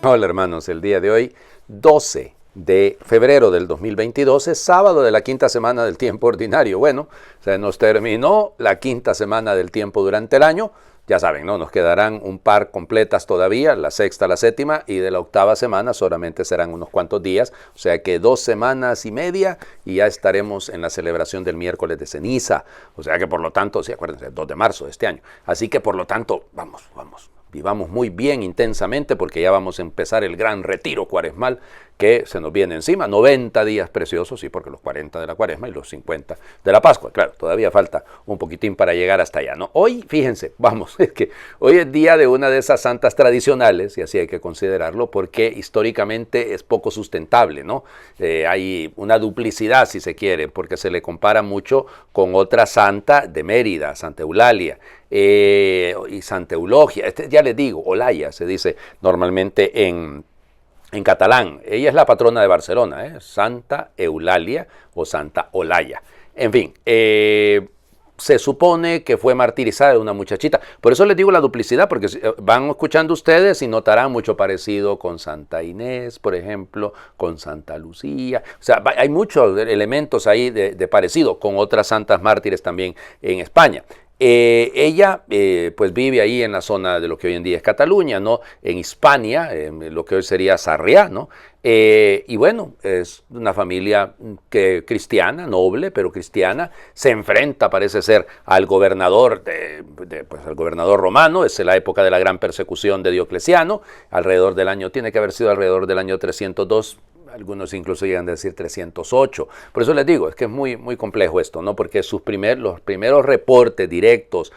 Hola hermanos, el día de hoy, 12 de febrero del 2022, es sábado de la quinta semana del tiempo ordinario. Bueno, se nos terminó la quinta semana del tiempo durante el año. Ya saben, ¿no? Nos quedarán un par completas todavía, la sexta, la séptima, y de la octava semana solamente serán unos cuantos días, o sea que 2 semanas y media y ya estaremos en la celebración del miércoles de ceniza, o sea que por lo tanto, sí, acuérdense, 2 de marzo de este año, así que por lo tanto, vamos, vivamos muy bien intensamente porque ya vamos a empezar el gran retiro cuaresmal que se nos viene encima, 90 días preciosos, sí, porque los 40 de la cuaresma y los 50 de la Pascua, claro, todavía falta un poquitín para llegar hasta allá, ¿no? Hoy, fíjense, vamos, es que hoy es día de una de esas santas tradicionales, y así hay que considerarlo, porque históricamente es poco sustentable, ¿no? Hay una duplicidad, si se quiere, porque se le compara mucho con otra santa de Mérida, Santa Eulalia, y Santa Eulogia, ya les digo, Olaya se dice normalmente en catalán. Ella es la patrona de Barcelona, Santa Eulalia o Santa Olaya. En fin, se supone que fue martirizada de una muchachita. Por eso les digo la duplicidad, porque van escuchando ustedes y notarán mucho parecido con Santa Inés, por ejemplo, con Santa Lucía. O sea, hay muchos elementos ahí de parecido con otras santas mártires también en España. Ella pues vive ahí en la zona de lo que hoy en día es Cataluña, ¿no? En Hispania, lo que hoy sería Sarriá, ¿no? Y bueno, es una familia cristiana, noble, pero cristiana, se enfrenta, parece ser, al gobernador, pues, al gobernador romano, es la época de la gran persecución de Diocleciano, alrededor del año, tiene que haber sido alrededor del año 302, algunos incluso llegan a decir 308. Por eso les digo, es que es muy complejo esto, ¿no? Porque los primeros reportes directos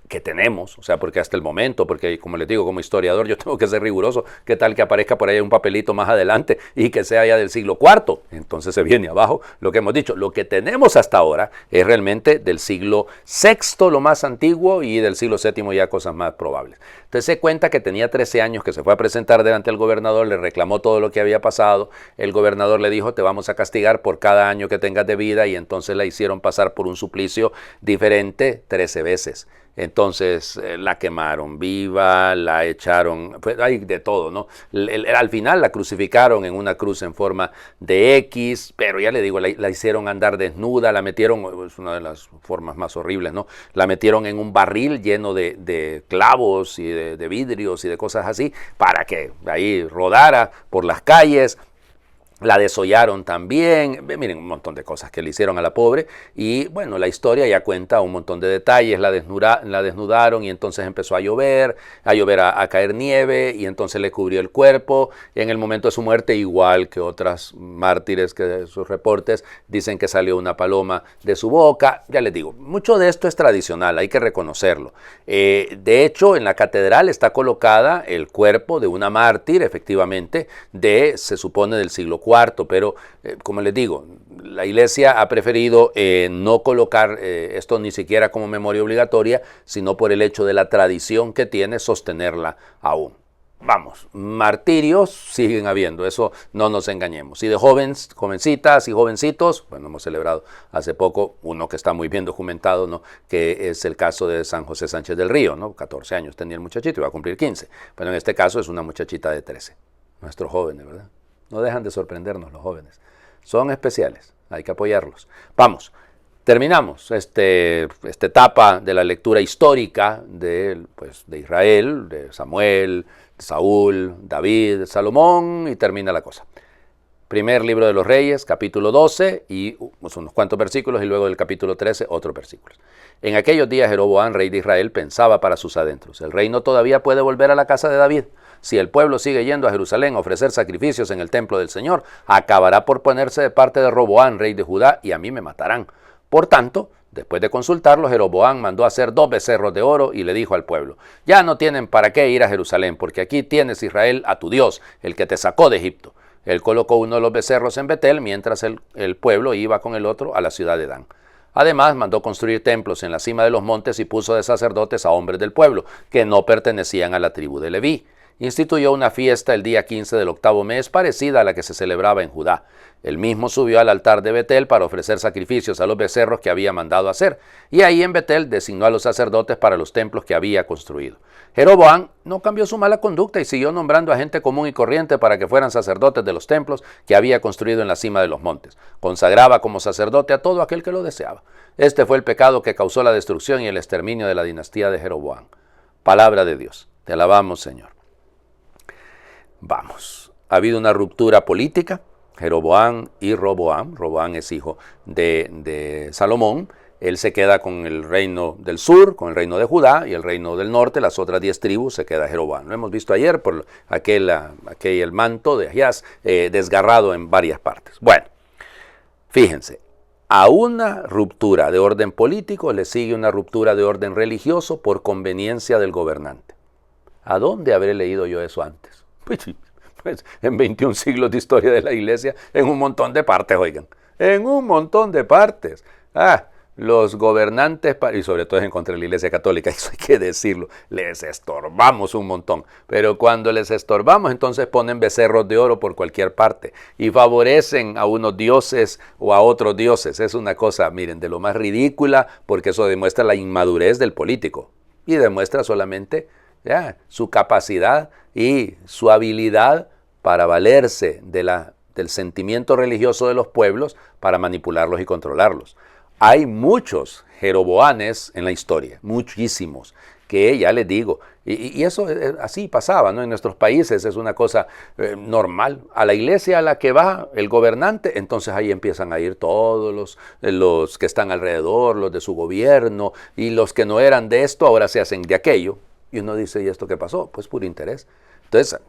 que tenemos, o sea, porque hasta el momento, porque como les digo, como historiador yo tengo que ser riguroso, qué tal que aparezca por ahí un papelito más adelante y que sea ya del siglo IV, entonces se viene abajo lo que hemos dicho. Lo que tenemos hasta ahora es realmente del siglo VI, lo más antiguo, y del siglo VII ya cosas más probables. Entonces se cuenta que tenía 13 años, que se fue a presentar delante del gobernador, le reclamó todo lo que había pasado, el gobernador le dijo, te vamos a castigar por cada año que tengas de vida, y entonces la hicieron pasar por un suplicio diferente 13 veces. Entonces la quemaron viva, la echaron, pues hay de todo, ¿no? Al final la crucificaron en una cruz en forma de X, pero ya le digo, la hicieron andar desnuda, la metieron, es una de las formas más horribles, ¿no? La metieron en un barril lleno de clavos y de vidrios y de cosas así, para que ahí rodara por las calles. La desollaron también, miren, un montón de cosas que le hicieron a la pobre, y bueno, la historia ya cuenta un montón de detalles. La desnudaron y entonces empezó a llover, a caer nieve, y entonces le cubrió el cuerpo. En el momento de su muerte, igual que otras mártires que sus reportes, dicen que salió una paloma de su boca. Ya les digo, mucho de esto es tradicional, hay que reconocerlo. De hecho, en la catedral está colocada el cuerpo de una mártir, efectivamente, se supone del siglo IV, pero como les digo, la iglesia ha preferido no colocar esto ni siquiera como memoria obligatoria, sino por el hecho de la tradición que tiene sostenerla aún. Vamos, martirios siguen habiendo, eso no nos engañemos. Y de jovencitas y jovencitos, bueno, hemos celebrado hace poco uno que está muy bien documentado, ¿no? Que es el caso de San José Sánchez del Río, ¿no? 14 años tenía el muchachito y va a cumplir 15. Pero en este caso es una muchachita de 13. Nuestros jóvenes, ¿verdad? No dejan de sorprendernos los jóvenes. Son especiales, hay que apoyarlos. Vamos, terminamos esta etapa de la lectura histórica de Israel, de Samuel, Saúl, David, Salomón, y termina la cosa. Primer libro de los Reyes, capítulo 12, y unos cuantos versículos, y luego del capítulo 13, otros versículos. En aquellos días Jeroboam, rey de Israel, pensaba para sus adentros: el reino todavía puede volver a la casa de David. Si el pueblo sigue yendo a Jerusalén a ofrecer sacrificios en el templo del Señor, acabará por ponerse de parte de Roboam, rey de Judá, y a mí me matarán. Por tanto, después de consultarlo, Jeroboam mandó hacer 2 becerros de oro y le dijo al pueblo: ya no tienen para qué ir a Jerusalén, porque aquí tienes, Israel, a tu Dios, el que te sacó de Egipto. Él colocó uno de los becerros en Betel, mientras el pueblo iba con el otro a la ciudad de Dan. Además, mandó construir templos en la cima de los montes y puso de sacerdotes a hombres del pueblo, que no pertenecían a la tribu de Leví. instituyó una fiesta el día 15 del 8º mes parecida a la que se celebraba en Judá. Él mismo subió al altar de Betel para ofrecer sacrificios a los becerros que había mandado hacer, y ahí en Betel designó a los sacerdotes para los templos que había construido. Jeroboam no cambió su mala conducta y siguió nombrando a gente común y corriente para que fueran sacerdotes de los templos que había construido en la cima de los montes. Consagraba como sacerdote a todo aquel que lo deseaba. Este fue el pecado que causó la destrucción y el exterminio de la dinastía de Jeroboam. Palabra de Dios. Te alabamos, Señor. Vamos. Ha habido una ruptura política. Jeroboam y Roboam. Roboam es hijo de Salomón. Él se queda con el reino del sur, con el reino de Judá, y el reino del norte, las otras 10 tribus, se queda Jeroboam. Lo hemos visto ayer por el manto de Ahías desgarrado en varias partes. Bueno, fíjense, a una ruptura de orden político le sigue una ruptura de orden religioso por conveniencia del gobernante. ¿A dónde habré leído yo eso antes? Pues en 21 siglos de historia de la iglesia, en un montón de partes, oigan, en un montón de partes. Los gobernantes, y sobre todo en contra de la Iglesia Católica, eso hay que decirlo, les estorbamos un montón. Pero cuando les estorbamos, entonces ponen becerros de oro por cualquier parte y favorecen a unos dioses o a otros dioses. Es una cosa, miren, de lo más ridícula, porque eso demuestra la inmadurez del político y demuestra solamente su capacidad y su habilidad para valerse del sentimiento religioso de los pueblos para manipularlos y controlarlos. Hay muchos Jeroboanes en la historia, muchísimos, que ya les digo, y eso así pasaba, ¿no? En nuestros países es una cosa normal. A la iglesia a la que va el gobernante, entonces ahí empiezan a ir todos los que están alrededor, los de su gobierno, y los que no eran de esto ahora se hacen de aquello. Y uno dice, ¿y esto qué pasó? Pues por interés. Entonces,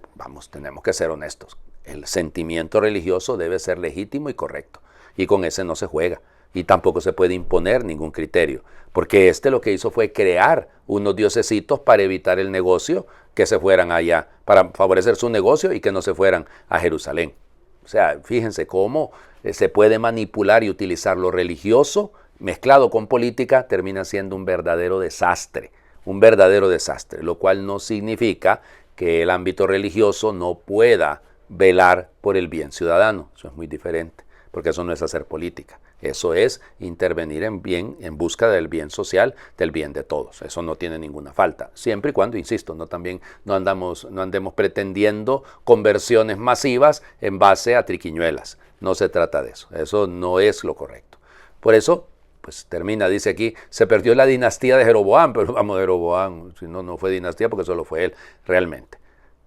tenemos que ser honestos. El sentimiento religioso debe ser legítimo y correcto, y con ese no se juega. Y tampoco se puede imponer ningún criterio, porque lo que hizo fue crear unos diosesitos para evitar el negocio, que se fueran allá, para favorecer su negocio y que no se fueran a Jerusalén. O sea, fíjense cómo se puede manipular y utilizar lo religioso mezclado con política, termina siendo un verdadero desastre, lo cual no significa que el ámbito religioso no pueda velar por el bien ciudadano. Eso es muy diferente, porque eso no es hacer política. Eso es intervenir en busca del bien social, del bien de todos. Eso no tiene ninguna falta. Siempre y cuando, insisto, no andemos pretendiendo conversiones masivas en base a triquiñuelas. No se trata de eso. Eso no es lo correcto. Por eso, pues termina, dice aquí, se perdió la dinastía de Jeroboam, pero vamos, Jeroboam, si no fue dinastía porque solo fue él realmente.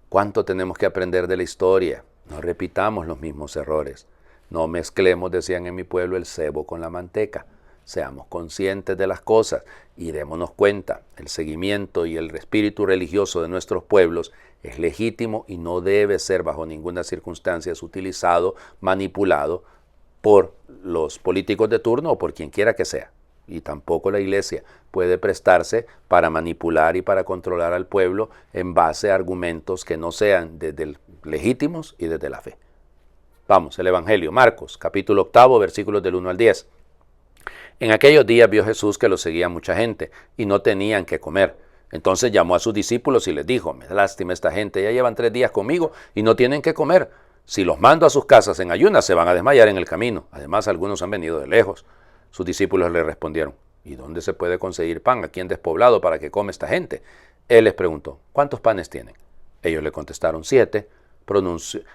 ¿Cuánto tenemos que aprender de la historia? No repitamos los mismos errores. No mezclemos, decían en mi pueblo, el cebo con la manteca. Seamos conscientes de las cosas y démonos cuenta. El seguimiento y el espíritu religioso de nuestros pueblos es legítimo y no debe ser bajo ninguna circunstancia utilizado, manipulado por los políticos de turno o por quien quiera que sea. Y tampoco la iglesia puede prestarse para manipular y para controlar al pueblo en base a argumentos que no sean desde legítimos y desde la fe. Vamos, el Evangelio, Marcos, capítulo 8, versículos del 1 al 10. En aquellos días vio Jesús que lo seguía mucha gente y no tenían que comer. Entonces llamó a sus discípulos y les dijo, me da lástima esta gente, ya llevan 3 días conmigo y no tienen que comer. Si los mando a sus casas en ayunas, se van a desmayar en el camino. Además, algunos han venido de lejos. Sus discípulos le respondieron, ¿y dónde se puede conseguir pan aquí en despoblado para que come esta gente? Él les preguntó, ¿cuántos panes tienen? Ellos le contestaron, 7.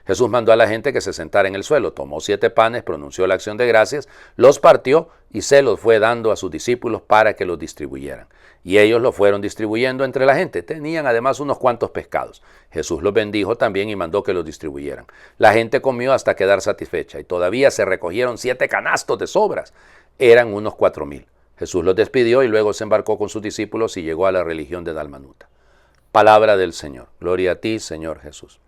Jesús mandó a la gente que se sentara en el suelo, tomó 7 panes, pronunció la acción de gracias, los partió y se los fue dando a sus discípulos para que los distribuyeran. Y ellos los fueron distribuyendo entre la gente. Tenían además unos cuantos pescados. Jesús los bendijo también y mandó que los distribuyeran. La gente comió hasta quedar satisfecha y todavía se recogieron 7 canastos de sobras. Eran unos 4,000. Jesús los despidió y luego se embarcó con sus discípulos y llegó a la región de Dalmanuta. Palabra del Señor. Gloria a ti, Señor Jesús.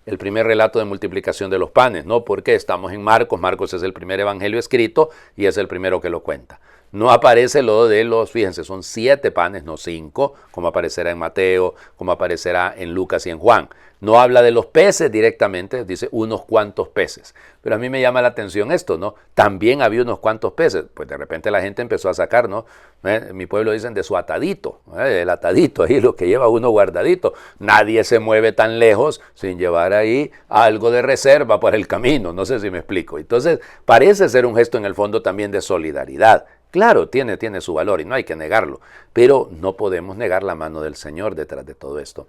El primer relato de multiplicación de los panes, ¿no? Porque estamos en Marcos. Marcos es el primer evangelio escrito y es el primero que lo cuenta. No aparece lo de fíjense, son 7 panes, no 5, como aparecerá en Mateo, como aparecerá en Lucas y en Juan. No habla de los peces directamente, dice unos cuantos peces. Pero a mí me llama la atención esto, ¿no? También había unos cuantos peces. Pues de repente la gente empezó a sacar, ¿no? En mi pueblo dicen de su atadito, el atadito, ahí lo que lleva uno guardadito. Nadie se mueve tan lejos sin llevar ahí algo de reserva para el camino. No sé si me explico. Entonces, parece ser un gesto en el fondo también de solidaridad. Claro, tiene su valor y no hay que negarlo. Pero no podemos negar la mano del Señor detrás de todo esto.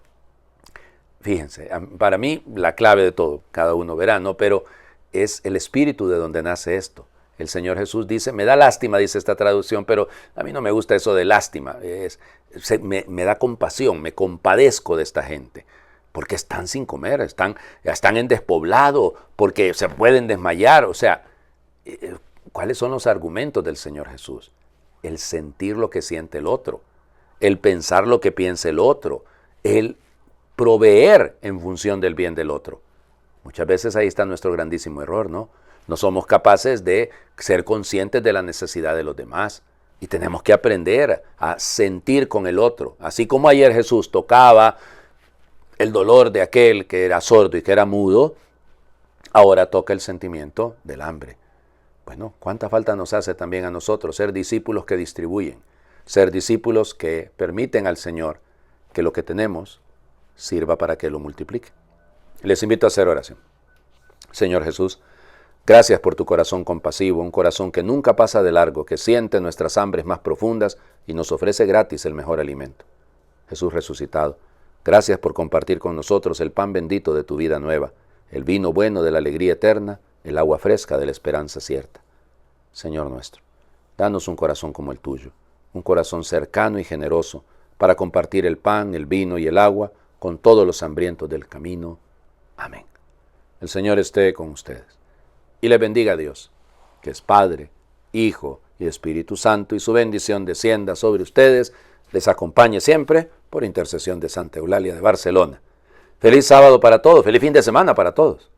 Fíjense, para mí la clave de todo, cada uno verá, ¿no? Pero es el espíritu de donde nace esto. El Señor Jesús dice, me da lástima, dice esta traducción, pero a mí no me gusta eso de lástima. Me da compasión, me compadezco de esta gente, porque están sin comer, están en despoblado, porque se pueden desmayar. O sea, ¿cuáles son los argumentos del Señor Jesús? El sentir lo que siente el otro, el pensar lo que piensa el otro, el proveer en función del bien del otro. Muchas veces ahí está nuestro grandísimo error, ¿no? No somos capaces de ser conscientes de la necesidad de los demás y tenemos que aprender a sentir con el otro. Así como ayer Jesús tocaba el dolor de aquel que era sordo y que era mudo, ahora toca el sentimiento del hambre. Bueno, ¿cuánta falta nos hace también a nosotros ser discípulos que distribuyen, ser discípulos que permiten al Señor que lo que tenemos sirva para que lo multiplique? Les invito a hacer oración. Señor Jesús, gracias por tu corazón compasivo, un corazón que nunca pasa de largo, que siente nuestras hambres más profundas y nos ofrece gratis el mejor alimento. Jesús resucitado, gracias por compartir con nosotros el pan bendito de tu vida nueva, el vino bueno de la alegría eterna, el agua fresca de la esperanza cierta. Señor nuestro, danos un corazón como el tuyo, un corazón cercano y generoso para compartir el pan, el vino y el agua con todos los hambrientos del camino. Amén. El Señor esté con ustedes. Y les bendiga a Dios, que es Padre, Hijo y Espíritu Santo, y su bendición descienda sobre ustedes, les acompañe siempre por intercesión de Santa Eulalia de Barcelona. Feliz sábado para todos, feliz fin de semana para todos.